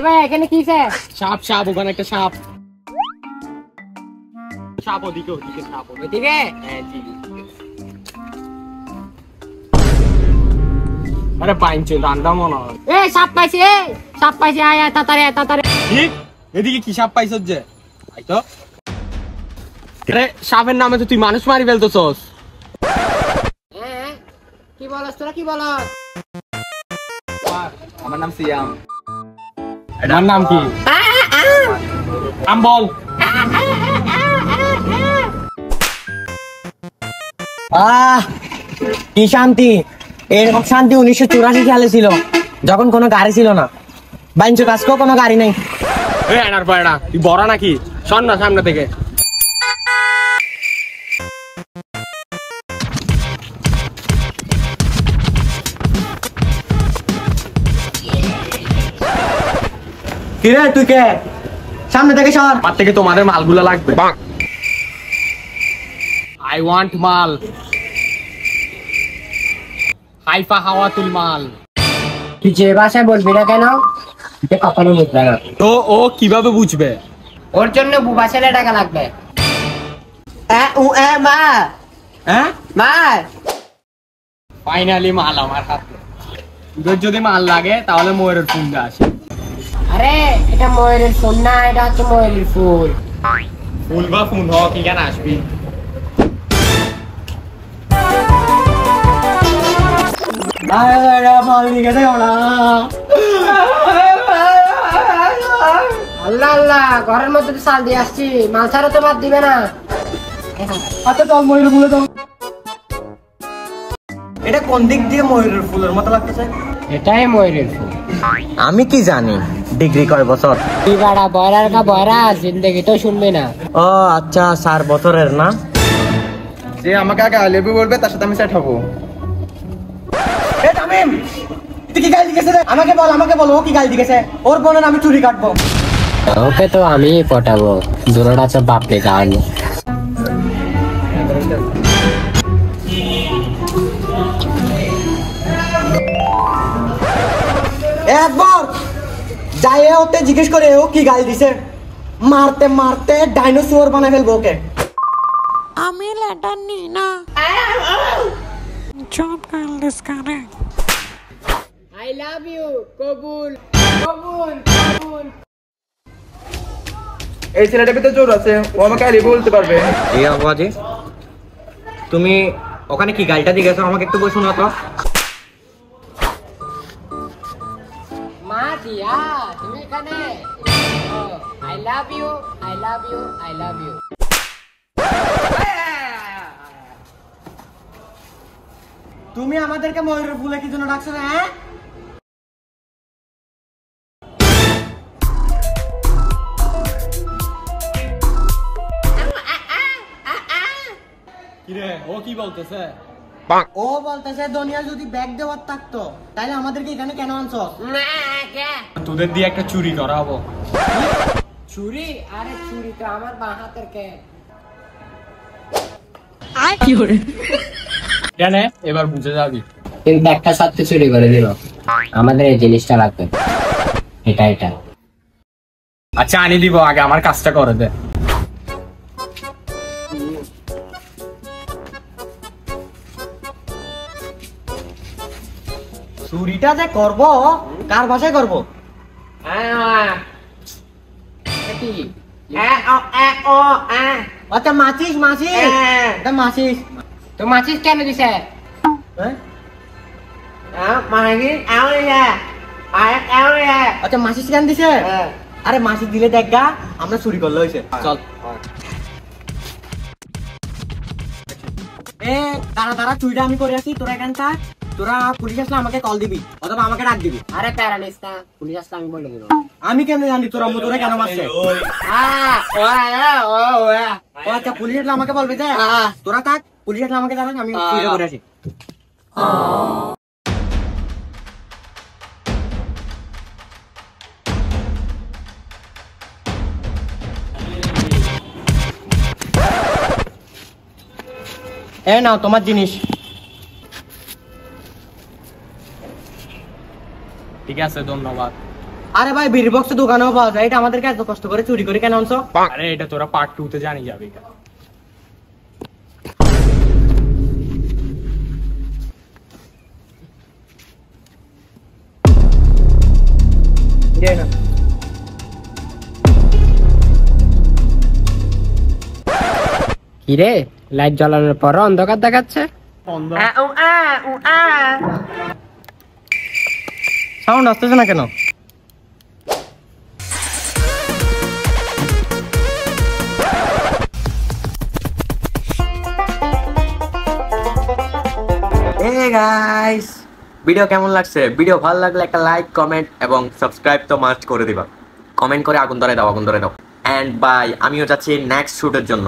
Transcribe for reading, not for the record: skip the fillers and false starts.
ভাই এখানে কি সাপ সাপ ওখানে একটা সাপ সাপ ওদিকে ওদিকে সাপ ওইদিকে হ্যাঁ জি আরে পাইনছে দান্ডা মনে হয় সাপ পাইছে আয় তাড়াতাড়ি ঠিক এদিকে কি সাপ পাইছস যে আই তো আরে সাপের নামে তো তুই মানুষ মারি ফেলতেছস কি বলছ তোরা কি বলছ আমার নাম সিয়াম এটার নাম কি নাম বল কি শান্তি এরকম শান্তি 1984 সালে ছিল যখন কোনো গাড়ি ছিল না বাইঞ্চো কাজকেও কোনো গাড়ি নাই এনার পায়ড়া তুই বড় নাকি শোন না সামনে থেকে কিরে তুই কে সামনে থেকে সর আমার থেকে তোমাদের মালগুলো লাগবে আই ওয়ান্ট মাল হাইফা হাওয়াতুল মাল তুই যে ভাষায় বলবি না কেন কখনো বুঝবে না তো ও কিভাবে বুঝবে ওর জন্য ভাষায় টাকা লাগবে মা হ্যাঁ মা ফাইনালি মাল আমার হাতে তোর যদি মাল লাগে তাহলে ময়ূরের ফুলটা আসে আরে এটা ময়ূরের ফোন না এটা হচ্ছে ময়ূরের ফুল ফুল বা ফুল হোক এখানে আসবি আল্লাহ আল্লাহ ঘরের মধ্যে তো চাল দিয়ে আসছি মাল ছাড়া তো বাদ দিবে না আচ্ছা চল ময়ূরের ফুলে দাও এটা কোন দিক দিয়ে ময়ূরের ফুলের মতো লাগতেছে এটাই ময়ূরের ফুল আমি কি জানি ডিগ্রি কয় বছর তুই বাড়া বয়রার কা বয়রা জিন্দগি তো শুনবি না ও আচ্ছা 4 বছরের না যে আমাকে আগে আই লাভ ইউ বলবে তার সাথে আমি সেট হবো এ তামিম তুই কি গালি দিয়েছে আমাকে বল ও কি গালি দিয়েছে ওর বোনের আমি চুরি কাটবো ওকে তো আমি পটাবো দুটোটা তো বাপরে গান একবার যাই ওতে জিজ্ঞেস করে ও কি গালি দিছে মারতে মারতে ডাইনোসর বানাই ফেলবো ওকে আমি লেটার নি না John Kyle is correct. I love you কবুল কবুল কবুল এই ছেলেটার ভিতরে জোর আছে ও আমাকে আই লাভ ইউ বলতে পারবে এই আওয়াজে তুমি ওখানে কি গালিটা দিয়ে গেছো আমাকে একটু বল শোনা তো মা দিয়া তুমি এখানে I love you I love you I love you তুমি আমাদেরকে ময়ূরের ফুলে কি জন্য ডাকছো না হ্যাঁ কিরে ও কি বলতেছে ও বলতেছে দুনিয়া যদি ব্যাগ দেওয়ার থাকতো তাহলে আমাদেরকে এখানে কেন আনছো তোদের দিয়ে একটা চুরি করাবো চুরি আরে চুরি তো আমার বাঁ হাতের কে কেন এবার বুঝে যাবি কিন্তু একটা সত্যি চুরি করে দিল আমাদের এই জিনিসটা লাগবে এটা এটা আচ্ছা আনি দিব আগে আমার কাজটা করে দে চুরিটা যে করব কার ভাষায় করব আচ্ছা মাছিস এটা মাছিস তো মাছিস কেন দিছে আচ্ছা মাছিস কেন দিছে আরে মাছিস দিলে দেখ গা আমরা চুরি করলে হয়েছে চল এ তারা তারা চুরিটা আমি করে আসি তোরা এখান থাক তোরা পুলিশ আসলে আমাকে কল দিবি অথবা আমাকে ডাক দিবি আরে প্যারা নিস না পুলিশ আসলে আমি বলে দিব আমি কেন জানি তোরা তোরা কেন মারছে ও আচ্ছা পুলিশ আসলে আমাকে বলবি যে তোরা থাক পুলিশ আসলে আমাকে জানাস আমি চুরিটা করে আসি এ নাও তোমার জিনিস ঠিক আছে ধন্যবাদ আরে ভাই বিড়ি বক্স দোকানেও পাওয়া যায়, এটা আমাদেরকে এত কষ্ট করে চুরি করে কেন আনছো? আরে এটা তোরা পার্ট 2 তে জানি যাবি। কিরে লাইট জ্বালানোর পর অন্ধকার দেখাচ্ছে। সাউন্ড আসতেছে না কেন? গাইস, ভিডিও কেমন লাগছে? ভিডিও ভালো লাগলে একটা লাইক, কমেন্ট এবং সাবস্ক্রাইব তো মাস্ট করে দিবা। কমেন্ট করে আগুন ধরে দাও, আগুন ধরে দাও। এন্ড বাই, আমিও যাচ্ছি নেক্সট শুটের জন্য।